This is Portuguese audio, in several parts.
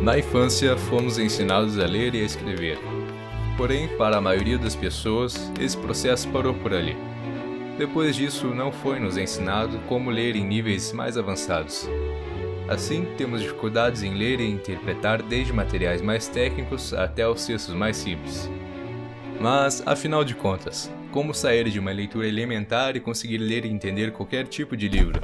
Na infância, fomos ensinados a ler e a escrever. Porém, para a maioria das pessoas, esse processo parou por ali. Depois disso, não foi nos ensinado como ler em níveis mais avançados. Assim, temos dificuldades em ler e interpretar desde materiais mais técnicos até os textos mais simples. Mas, afinal de contas, como sair de uma leitura elementar e conseguir ler e entender qualquer tipo de livro?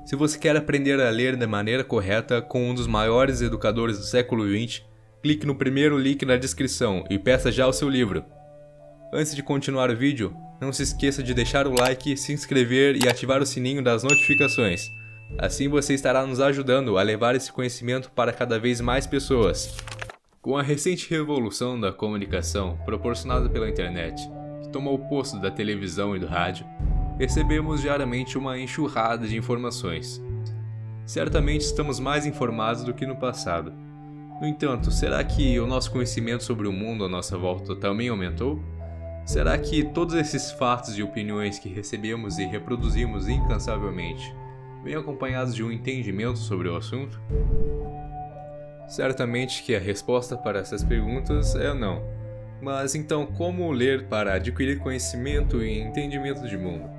Se você quer aprender a ler da maneira correta com um dos maiores educadores do século XX, clique no primeiro link na descrição e peça já o seu livro. Antes de continuar o vídeo, não se esqueça de deixar o like, se inscrever e ativar o sininho das notificações. Assim você estará nos ajudando a levar esse conhecimento para cada vez mais pessoas. Com a recente revolução da comunicação proporcionada pela internet, que tomou o posto da televisão e do rádio, recebemos diariamente uma enxurrada de informações. Certamente estamos mais informados do que no passado. No entanto, será que o nosso conhecimento sobre o mundo à nossa volta também aumentou? Será que todos esses fatos e opiniões que recebemos e reproduzimos incansavelmente vêm acompanhados de um entendimento sobre o assunto? Certamente que a resposta para essas perguntas é não. Mas então, como ler para adquirir conhecimento e entendimento de mundo?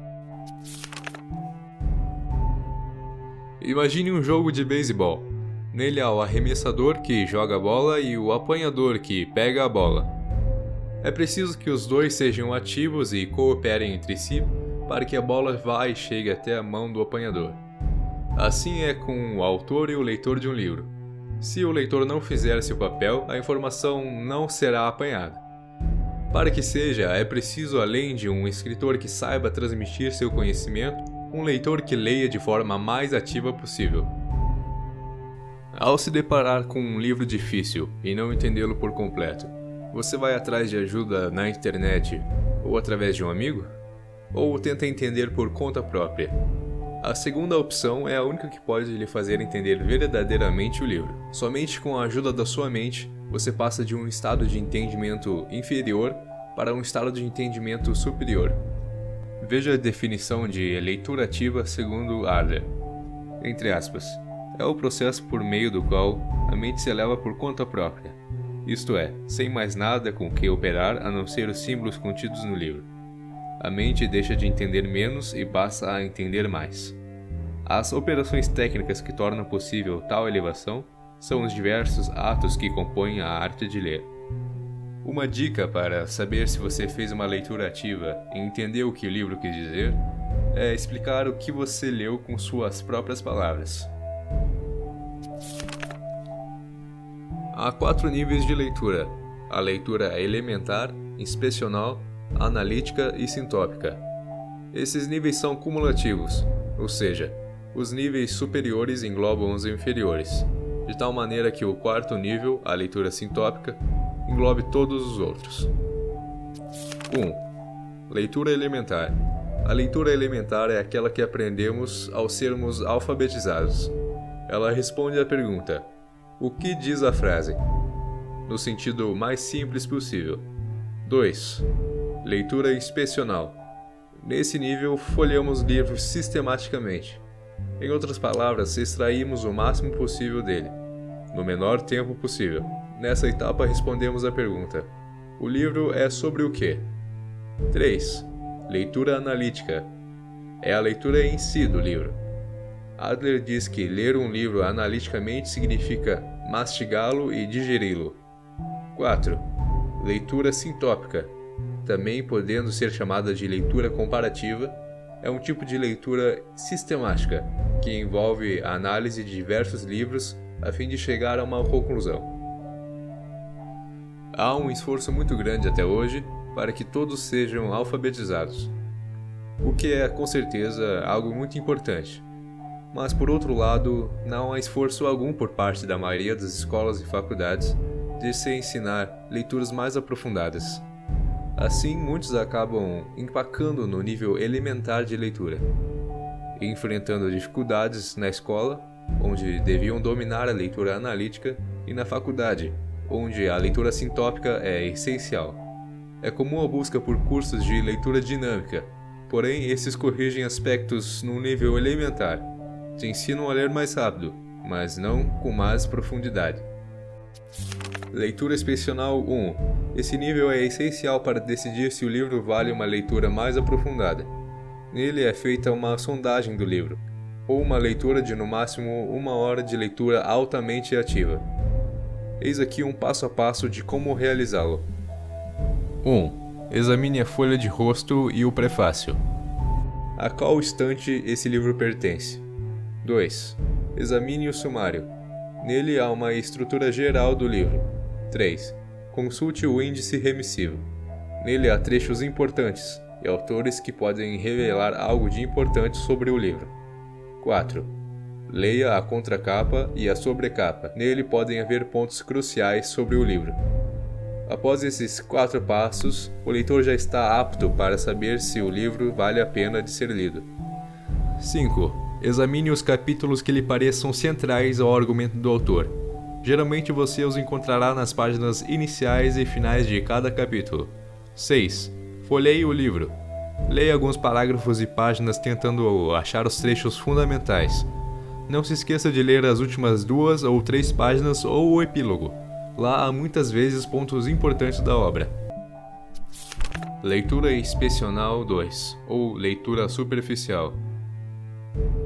Imagine um jogo de beisebol. Nele há o arremessador que joga a bola e o apanhador que pega a bola. É preciso que os dois sejam ativos e cooperem entre si para que a bola vá e chegue até a mão do apanhador. Assim é com o autor e o leitor de um livro. Se o leitor não fizer seu papel, a informação não será apanhada. Para que seja, é preciso, além de um escritor que saiba transmitir seu conhecimento, um leitor que leia de forma mais ativa possível. Ao se deparar com um livro difícil e não entendê-lo por completo, você vai atrás de ajuda na internet ou através de um amigo? Ou tenta entender por conta própria? A segunda opção é a única que pode lhe fazer entender verdadeiramente o livro. Somente com a ajuda da sua mente, você passa de um estado de entendimento inferior para um estado de entendimento superior. Veja a definição de leitura ativa segundo Adler. Entre aspas, é o processo por meio do qual a mente se eleva por conta própria, isto é, sem mais nada com que operar a não ser os símbolos contidos no livro. A mente deixa de entender menos e passa a entender mais. As operações técnicas que tornam possível tal elevação são os diversos atos que compõem a arte de ler. Uma dica para saber se você fez uma leitura ativa e entendeu o que o livro quis dizer é explicar o que você leu com suas próprias palavras. Há 4 níveis de leitura: a leitura elementar, inspecional, analítica e sintópica. Esses níveis são cumulativos, ou seja, os níveis superiores englobam os inferiores, de tal maneira que o 4º nível, a leitura sintópica, englobe todos os outros. 1. Leitura elementar. A leitura elementar é aquela que aprendemos ao sermos alfabetizados. Ela responde à pergunta: o que diz a frase? No sentido mais simples possível. 2. Leitura inspecional. Nesse nível, folheamos livros sistematicamente. Em outras palavras, extraímos o máximo possível dele, no menor tempo possível. Nessa etapa, respondemos à pergunta: o livro é sobre o quê? 3. Leitura analítica. É a leitura em si do livro. Adler diz que ler um livro analiticamente significa mastigá-lo e digeri-lo. 4. Leitura sintópica, também podendo ser chamada de leitura comparativa, é um tipo de leitura sistemática, que envolve a análise de diversos livros a fim de chegar a uma conclusão. Há um esforço muito grande até hoje para que todos sejam alfabetizados, o que é com certeza algo muito importante. Mas por outro lado, não há esforço algum por parte da maioria das escolas e faculdades de se ensinar leituras mais aprofundadas. Assim, muitos acabam empacando no nível elementar de leitura. enfrentando dificuldades na escola, onde deviam dominar a leitura analítica, e na faculdade, onde a leitura sintópica é essencial. É comum a busca por cursos de leitura dinâmica, porém esses corrigem aspectos num nível elementar. Te ensinam a ler mais rápido, mas não com mais profundidade. Leitura excepcional 1. Esse nível é essencial para decidir se o livro vale uma leitura mais aprofundada. Nele é feita uma sondagem do livro, ou uma leitura de no máximo 1 hora de leitura altamente ativa. Eis aqui um passo a passo de como realizá-lo. 1. Examine a folha de rosto e o prefácio. A qual estante esse livro pertence? 2. Examine o sumário. Nele há uma estrutura geral do livro. 3. Consulte o índice remissivo. Nele há trechos importantes e autores que podem revelar algo de importante sobre o livro. 4. Leia a contracapa e a sobrecapa. Nele podem haver pontos cruciais sobre o livro. Após esses 4 passos, o leitor já está apto para saber se o livro vale a pena de ser lido. 5. Examine os capítulos que lhe pareçam centrais ao argumento do autor. Geralmente você os encontrará nas páginas iniciais e finais de cada capítulo. 6. Folheie o livro. Leia alguns parágrafos e páginas tentando achar os trechos fundamentais. Não se esqueça de ler as últimas 2 ou 3 páginas ou o epílogo. Lá há muitas vezes pontos importantes da obra. Leitura inspecional 2, ou leitura superficial.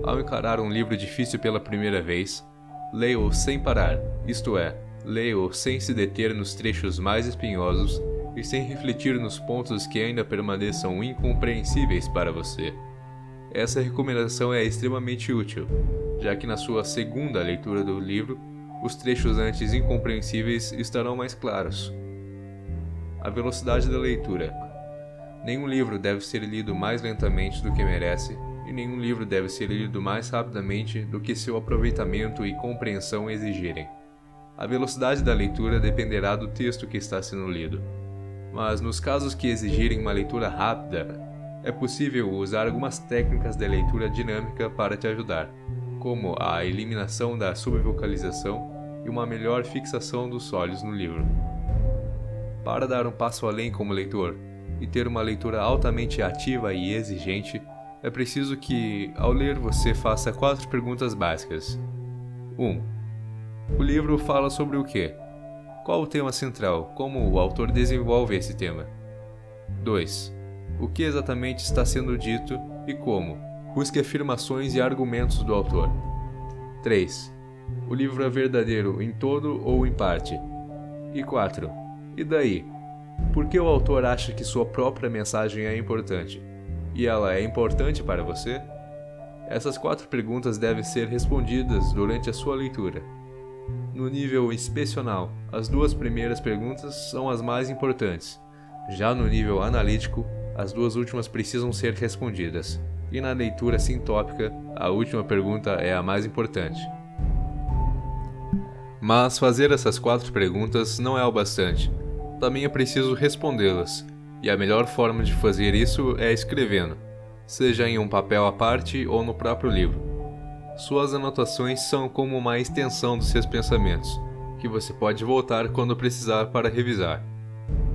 Ao encarar um livro difícil pela primeira vez, leia-o sem parar, isto é, leia-o sem se deter nos trechos mais espinhosos e sem refletir nos pontos que ainda permaneçam incompreensíveis para você. Essa recomendação é extremamente útil, já que na sua segunda leitura do livro, os trechos antes incompreensíveis estarão mais claros. A velocidade da leitura. Nenhum livro deve ser lido mais lentamente do que merece, e nenhum livro deve ser lido mais rapidamente do que seu aproveitamento e compreensão exigirem. A velocidade da leitura dependerá do texto que está sendo lido, mas nos casos que exigirem uma leitura rápida, é possível usar algumas técnicas de leitura dinâmica para te ajudar, como a eliminação da subvocalização e uma melhor fixação dos olhos no livro. Para dar um passo além como leitor e ter uma leitura altamente ativa e exigente, é preciso que, ao ler, você faça 4 perguntas básicas. 1. O livro fala sobre o quê? Qual o tema central? Como o autor desenvolve esse tema? 2. O que exatamente está sendo dito e como? Busque afirmações e argumentos do autor. 3. O livro é verdadeiro em todo ou em parte? E 4. E daí? Por que o autor acha que sua própria mensagem é importante? E ela é importante para você? Essas 4 perguntas devem ser respondidas durante a sua leitura. No nível inspecional, as 2 primeiras perguntas são as mais importantes. Já no nível analítico, as 2 últimas precisam ser respondidas. E na leitura sintópica, a última pergunta é a mais importante. Mas fazer essas 4 perguntas não é o bastante. Também é preciso respondê-las. E a melhor forma de fazer isso é escrevendo, seja em um papel à parte ou no próprio livro. Suas anotações são como uma extensão dos seus pensamentos, que você pode voltar quando precisar para revisar.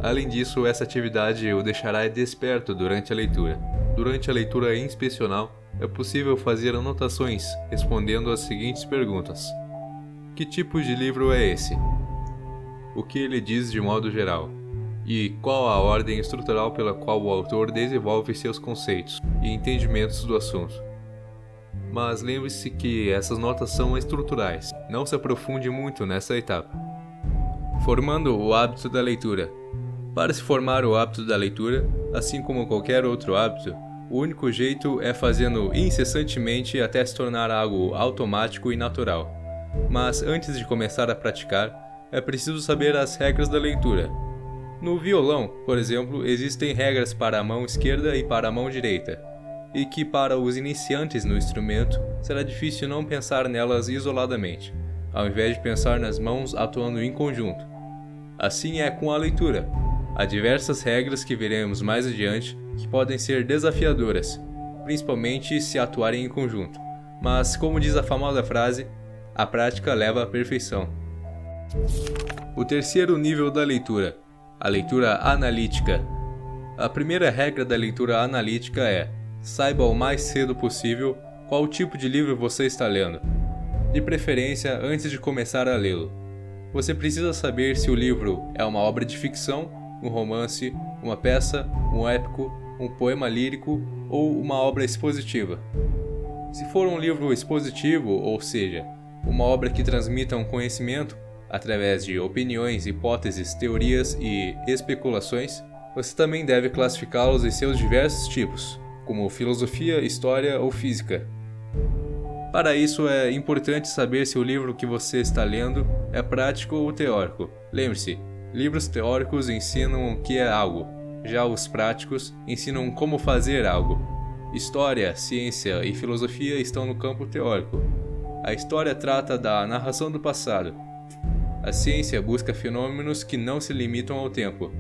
Além disso, essa atividade o deixará desperto durante a leitura. Durante a leitura inspecional, é possível fazer anotações respondendo as seguintes perguntas. Que tipo de livro é esse? O que ele diz de modo geral? E qual a ordem estrutural pela qual o autor desenvolve seus conceitos e entendimentos do assunto? Mas lembre-se que essas notas são estruturais, não se aprofunde muito nessa etapa. Formando o hábito da leitura. Para se formar o hábito da leitura, assim como qualquer outro hábito, o único jeito é fazendo incessantemente até se tornar algo automático e natural. Mas antes de começar a praticar, é preciso saber as regras da leitura. No violão, por exemplo, existem regras para a mão esquerda e para a mão direita, e que para os iniciantes no instrumento será difícil não pensar nelas isoladamente, ao invés de pensar nas mãos atuando em conjunto. Assim é com a leitura. Há diversas regras que veremos mais adiante que podem ser desafiadoras, principalmente se atuarem em conjunto. Mas, como diz a famosa frase, a prática leva à perfeição. O terceiro nível da leitura, a leitura analítica. A primeira regra da leitura analítica é: saiba o mais cedo possível qual tipo de livro você está lendo, de preferência antes de começar a lê-lo. Você precisa saber se o livro é uma obra de ficção, um romance, uma peça, um épico, um poema lírico ou uma obra expositiva. Se for um livro expositivo, ou seja, uma obra que transmita um conhecimento através de opiniões, hipóteses, teorias e especulações, você também deve classificá-los em seus diversos tipos, como filosofia, história ou física. Para isso é importante saber se o livro que você está lendo é prático ou teórico. Lembre-se, livros teóricos ensinam o que é algo, já os práticos ensinam como fazer algo. História, ciência e filosofia estão no campo teórico. A história trata da narração do passado. A ciência busca fenômenos que não se limitam ao tempo.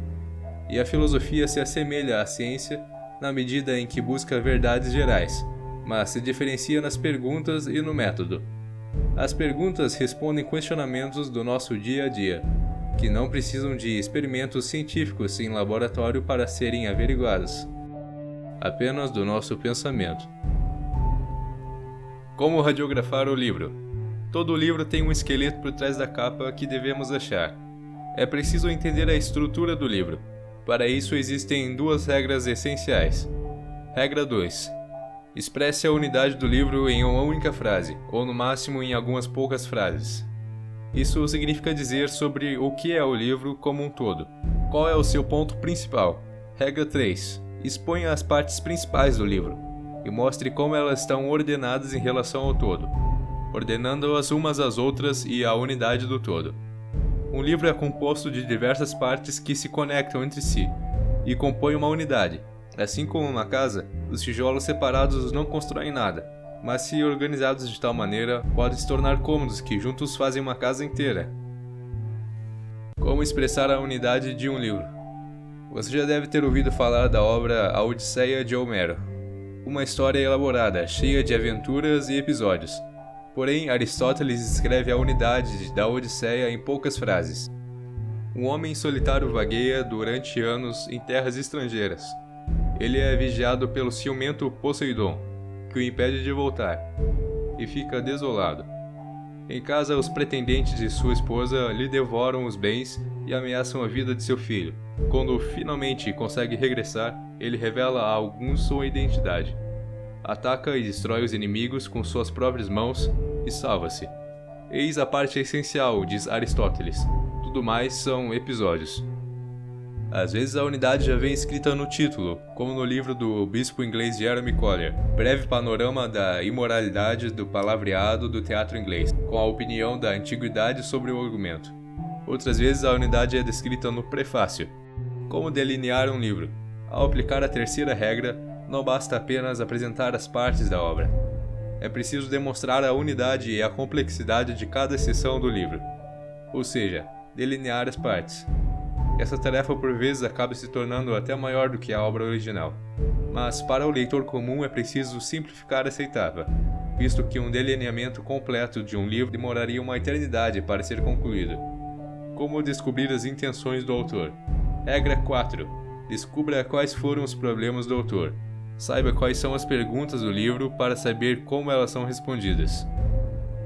E a filosofia se assemelha à ciência na medida em que busca verdades gerais, mas se diferencia nas perguntas e no método. As perguntas respondem questionamentos do nosso dia a dia, que não precisam de experimentos científicos em laboratório para serem averiguados, apenas do nosso pensamento. Como radiografar o livro? Todo livro tem um esqueleto por trás da capa que devemos achar. É preciso entender a estrutura do livro. Para isso existem duas regras essenciais. Regra 2. Expresse a unidade do livro em uma única frase, ou no máximo em algumas poucas frases. Isso significa dizer sobre o que é o livro como um todo. Qual é o seu ponto principal? Regra 3. Exponha as partes principais do livro e mostre como elas estão ordenadas em relação ao todo, ordenando-as umas às outras e à unidade do todo. Um livro é composto de diversas partes que se conectam entre si e compõem uma unidade. Assim como uma casa, os tijolos separados não constroem nada, mas se organizados de tal maneira, podem se tornar cômodos que juntos fazem uma casa inteira. Como expressar a unidade de um livro? Você já deve ter ouvido falar da obra A Odisseia de Homero. Uma história elaborada, cheia de aventuras e episódios. Porém, Aristóteles descreve a unidade da Odisseia em poucas frases. Um homem solitário vagueia durante anos em terras estrangeiras. Ele é vigiado pelo ciumento Poseidon, que o impede de voltar, e fica desolado. Em casa, os pretendentes de sua esposa lhe devoram os bens e ameaçam a vida de seu filho. Quando finalmente consegue regressar, ele revela a alguns sua identidade. Ataca e destrói os inimigos com suas próprias mãos e salva-se. Eis a parte essencial, diz Aristóteles. Tudo mais são episódios. Às vezes a unidade já vem escrita no título, como no livro do bispo inglês Jeremy Collier, Breve Panorama da Imoralidade do Palavreado do Teatro Inglês, com a opinião da antiguidade sobre o argumento. Outras vezes a unidade é descrita no prefácio. Como delinear um livro? Ao aplicar a terceira regra, não basta apenas apresentar as partes da obra. É preciso demonstrar a unidade e a complexidade de cada seção do livro, ou seja, delinear as partes. Essa tarefa por vezes acaba se tornando até maior do que a obra original, mas para o leitor comum é preciso simplificar essa etapa, visto que um delineamento completo de um livro demoraria uma eternidade para ser concluído. Como descobrir as intenções do autor? Regra 4. Descubra quais foram os problemas do autor. Saiba quais são as perguntas do livro para saber como elas são respondidas.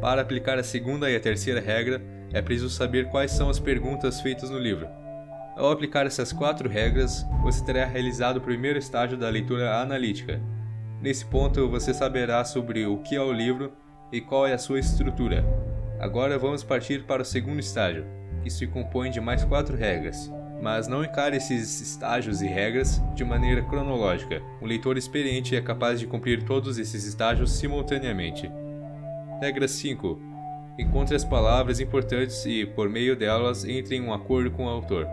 Para aplicar a segunda e a terceira regra, é preciso saber quais são as perguntas feitas no livro. Ao aplicar essas 4 regras, você terá realizado o primeiro estágio da leitura analítica. Nesse ponto, você saberá sobre o que é o livro e qual é a sua estrutura. Agora vamos partir para o segundo estágio, que se compõe de mais 4 regras. Mas não encare esses estágios e regras de maneira cronológica. Um leitor experiente é capaz de cumprir todos esses estágios simultaneamente. Regra 5. Encontre as palavras importantes e, por meio delas, entre em um acordo com o autor.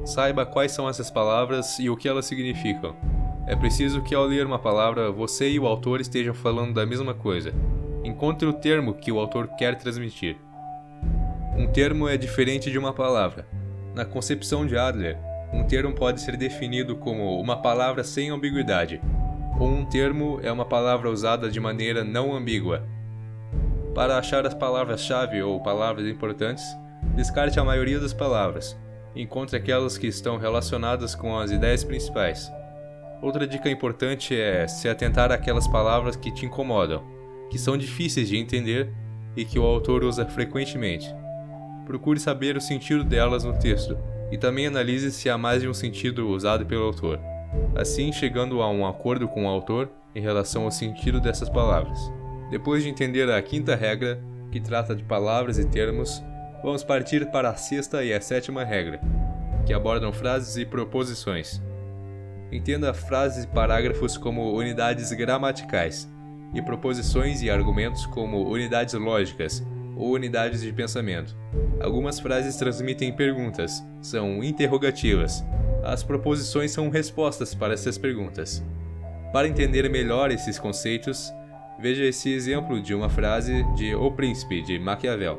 Saiba quais são essas palavras e o que elas significam. É preciso que, ao ler uma palavra, você e o autor estejam falando da mesma coisa. Encontre o termo que o autor quer transmitir. Um termo é diferente de uma palavra. Na concepção de Adler, um termo pode ser definido como uma palavra sem ambiguidade. ou um termo é uma palavra usada de maneira não ambígua. Para achar as palavras-chave ou palavras importantes, descarte a maioria das palavras. Encontre aquelas que estão relacionadas com as ideias principais. Outra dica importante é se atentar àquelas palavras que te incomodam, que são difíceis de entender e que o autor usa frequentemente. Procure saber o sentido delas no texto e também analise se há mais de um sentido usado pelo autor, assim chegando a um acordo com o autor em relação ao sentido dessas palavras. Depois de entender a quinta regra, que trata de palavras e termos, vamos partir para a sexta e a sétima regra, que abordam frases e proposições. Entenda frases e parágrafos como unidades gramaticais, e proposições e argumentos como unidades lógicas ou unidades de pensamento. Algumas frases transmitem perguntas, são interrogativas. As proposições são respostas para essas perguntas. Para entender melhor esses conceitos, veja esse exemplo de uma frase de O Príncipe, de Maquiavel.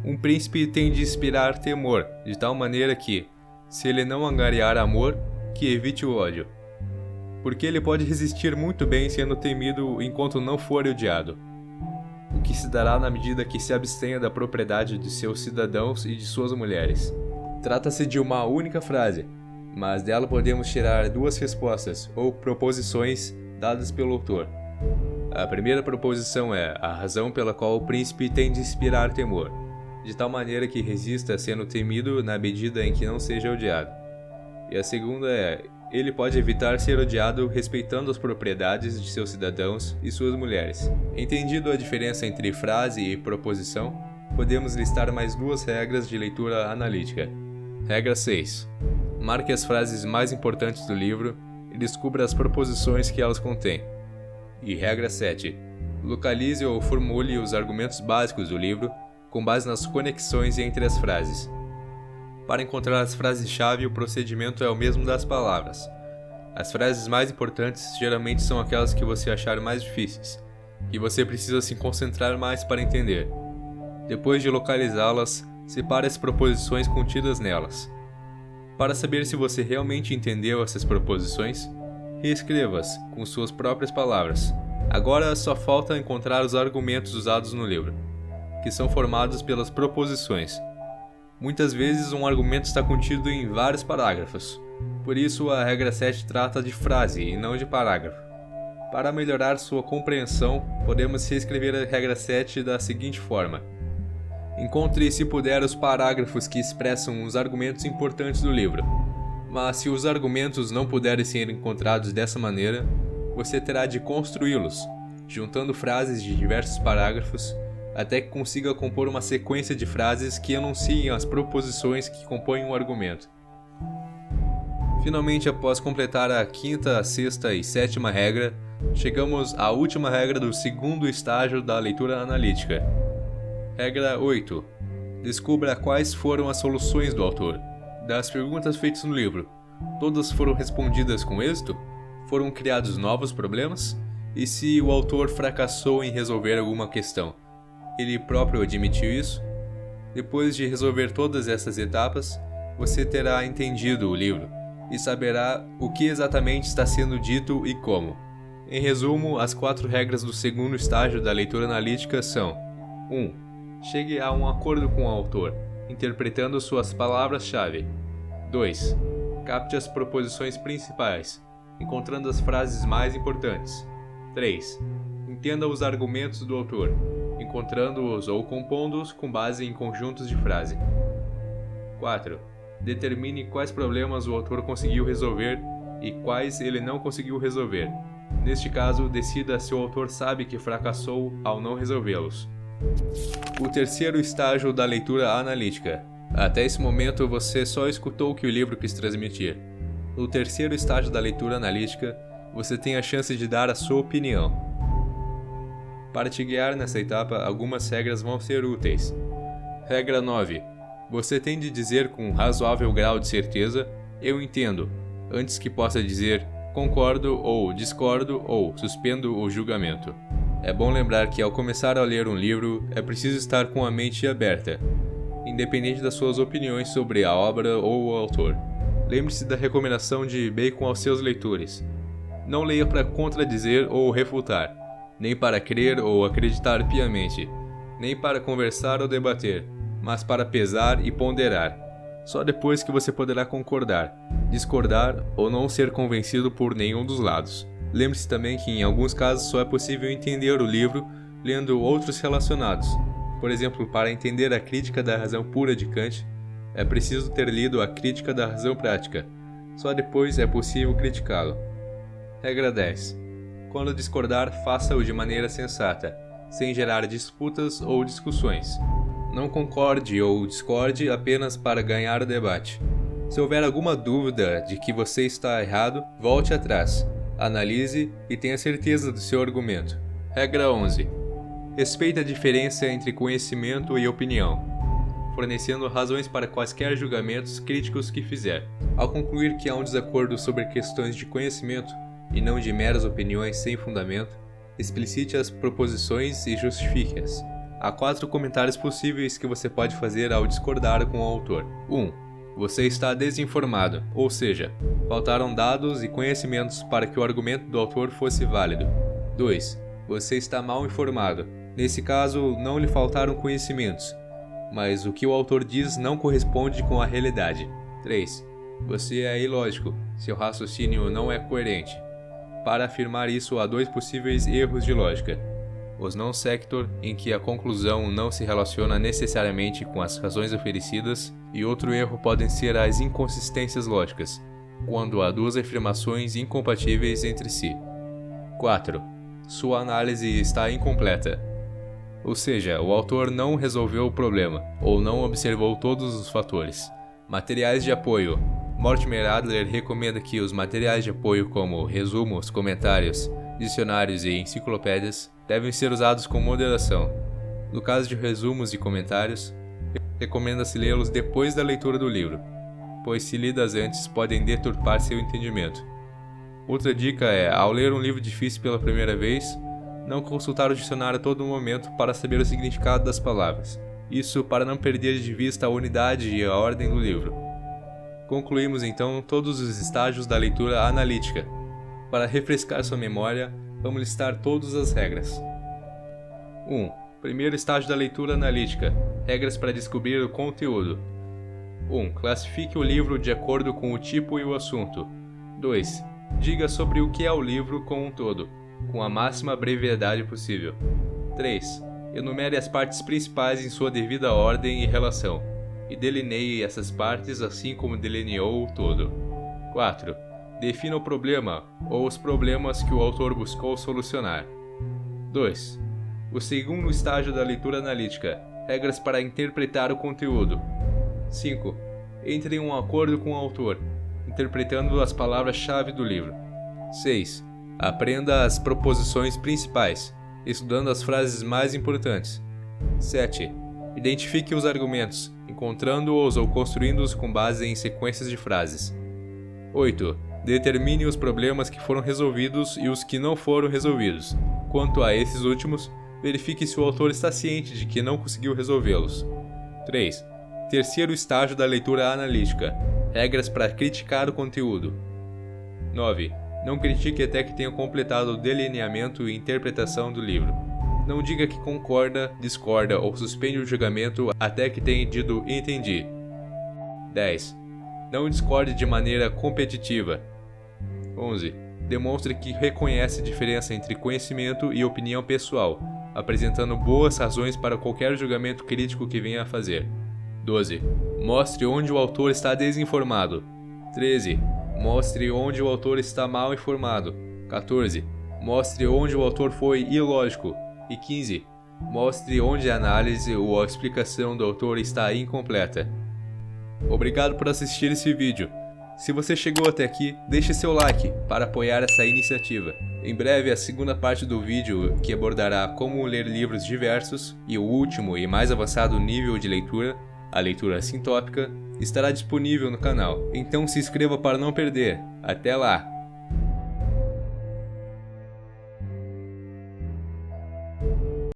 Um príncipe tem de inspirar temor, de tal maneira que, se ele não angariar amor, que evite o ódio. Porque ele pode resistir muito bem sendo temido enquanto não for odiado. O que se dará na medida que se abstenha da propriedade de seus cidadãos e de suas mulheres. Trata-se de uma única frase, mas dela podemos tirar duas respostas ou proposições dadas pelo autor. A primeira proposição é a razão pela qual o príncipe tem de inspirar temor, de tal maneira que resista sendo temido na medida em que não seja odiado. E a segunda é, ele pode evitar ser odiado respeitando as propriedades de seus cidadãos e suas mulheres. Entendido a diferença entre frase e proposição, podemos listar mais duas regras de leitura analítica. Regra 6. Marque as frases mais importantes do livro e descubra as proposições que elas contêm. E regra 7. Localize ou formule os argumentos básicos do livro com base nas conexões entre as frases. Para encontrar as frases-chave, o procedimento é o mesmo das palavras. As frases mais importantes geralmente são aquelas que você achar mais difíceis, que você precisa se concentrar mais para entender. Depois de localizá-las, separe as proposições contidas nelas. Para saber se você realmente entendeu essas proposições, reescreva-as com suas próprias palavras. Agora só falta encontrar os argumentos usados no livro, que são formados pelas proposições. Muitas vezes um argumento está contido em vários parágrafos, por isso a regra 7 trata de frase e não de parágrafo. Para melhorar sua compreensão, podemos reescrever a regra 7 da seguinte forma. Encontre, se puder, os parágrafos que expressam os argumentos importantes do livro, mas se os argumentos não puderem ser encontrados dessa maneira, você terá de construí-los, juntando frases de diversos parágrafos, até que consiga compor uma sequência de frases que anunciem as proposições que compõem o argumento. Finalmente, após completar a quinta, sexta e sétima regra, chegamos à última regra do segundo estágio da leitura analítica. Regra 8. Descubra quais foram as soluções do autor. Das perguntas feitas no livro, todas foram respondidas com êxito? Foram criados novos problemas? E se o autor fracassou em resolver alguma questão? Ele próprio admitiu isso? Depois de resolver todas essas etapas, você terá entendido o livro e saberá o que exatamente está sendo dito e como. Em resumo, as 4 regras do segundo estágio da leitura analítica são: 1. Chegue a um acordo com o autor, interpretando suas palavras-chave. 2. Capte as proposições principais, encontrando as frases mais importantes. 3. Entenda os argumentos do autor, encontrando-os ou compondo-os com base em conjuntos de frase. 4. Determine quais problemas o autor conseguiu resolver e quais ele não conseguiu resolver. Neste caso, decida se o autor sabe que fracassou ao não resolvê-los. O terceiro estágio da leitura analítica. Até esse momento, você só escutou o que o livro quis transmitir. No terceiro estágio da leitura analítica, você tem a chance de dar a sua opinião. Para te guiar nessa etapa, algumas regras vão ser úteis. Regra 9. Você tem de dizer com um razoável grau de certeza, eu entendo, antes que possa dizer concordo ou discordo ou suspendo o julgamento. É bom lembrar que ao começar a ler um livro, é preciso estar com a mente aberta, independente das suas opiniões sobre a obra ou o autor. Lembre-se da recomendação de Bacon aos seus leitores. Não leia para contradizer ou refutar, nem para crer ou acreditar piamente, nem para conversar ou debater, mas para pesar e ponderar. Só depois que você poderá concordar, discordar ou não ser convencido por nenhum dos lados. Lembre-se também que em alguns casos só é possível entender o livro lendo outros relacionados. Por exemplo, para entender a Crítica da Razão Pura de Kant, é preciso ter lido a Crítica da Razão Prática. Só depois é possível criticá-lo. Regra 10. Quando discordar, faça-o de maneira sensata, sem gerar disputas ou discussões. Não concorde ou discorde apenas para ganhar o debate. Se houver alguma dúvida de que você está errado, volte atrás, analise e tenha certeza do seu argumento. Regra 11. Respeite a diferença entre conhecimento e opinião, fornecendo razões para quaisquer julgamentos críticos que fizer. Ao concluir que há um desacordo sobre questões de conhecimento e não de meras opiniões sem fundamento, explicite as proposições e justifique-as. Há 4 comentários possíveis que você pode fazer ao discordar com o autor. 1. Você está desinformado, ou seja, faltaram dados e conhecimentos para que o argumento do autor fosse válido. 2. Você está mal informado. Nesse caso, não lhe faltaram conhecimentos, mas o que o autor diz não corresponde com a realidade. 3. Você é ilógico, seu raciocínio não é coerente. Para afirmar isso, há 2 possíveis erros de lógica. Os non sequitur, em que a conclusão não se relaciona necessariamente com as razões oferecidas, e outro erro podem ser as inconsistências lógicas, quando há 2 afirmações incompatíveis entre si. 4. Sua análise está incompleta. Ou seja, o autor não resolveu o problema, ou não observou todos os fatores. Materiais de apoio. Mortimer Adler recomenda que os materiais de apoio como resumos, comentários, dicionários e enciclopédias devem ser usados com moderação. No caso de resumos e comentários, recomenda-se lê-los depois da leitura do livro, pois se lidas antes podem deturpar seu entendimento. Outra dica é, ao ler um livro difícil pela primeira vez, não consultar o dicionário a todo momento para saber o significado das palavras. Isso para não perder de vista a unidade e a ordem do livro. Concluímos então todos os estágios da leitura analítica. Para refrescar sua memória, vamos listar todas as regras. 1. Primeiro estágio da leitura analítica. Regras para descobrir o conteúdo. 1. Classifique o livro de acordo com o tipo e o assunto. 2. Diga sobre o que é o livro como um todo, com a máxima brevidade possível. 3. Enumere as partes principais em sua devida ordem e relação, e delineie essas partes assim como delineou o todo. 4. Defina o problema, ou os problemas que o autor buscou solucionar. 2. O segundo estágio da leitura analítica. Regras para interpretar o conteúdo. 5. Entre em um acordo com o autor, interpretando as palavras-chave do livro. 6. Aprenda as proposições principais, estudando as frases mais importantes. 7. Identifique os argumentos, encontrando-os ou construindo-os com base em sequências de frases. 8. Determine os problemas que foram resolvidos e os que não foram resolvidos. Quanto a esses últimos, verifique se o autor está ciente de que não conseguiu resolvê-los. 3. Terceiro estágio da leitura analítica. Regras para criticar o conteúdo. 9. Não critique até que tenha completado o delineamento e interpretação do livro. Não diga que concorda, discorda ou suspende o julgamento até que tenha dito entendi. 10. Não discorde de maneira competitiva. 11. Demonstre que reconhece a diferença entre conhecimento e opinião pessoal, apresentando boas razões para qualquer julgamento crítico que venha a fazer. 12. Mostre onde o autor está desinformado. 13. Mostre onde o autor está mal informado. 14. Mostre onde o autor foi ilógico. E 15. Mostre onde a análise ou a explicação do autor está incompleta. Obrigado por assistir esse vídeo. Se você chegou até aqui, deixe seu like para apoiar essa iniciativa. Em breve, a segunda parte do vídeo, que abordará como ler livros diversos, e o último e mais avançado nível de leitura, a leitura sintópica, estará disponível no canal. Então se inscreva para não perder. Até lá!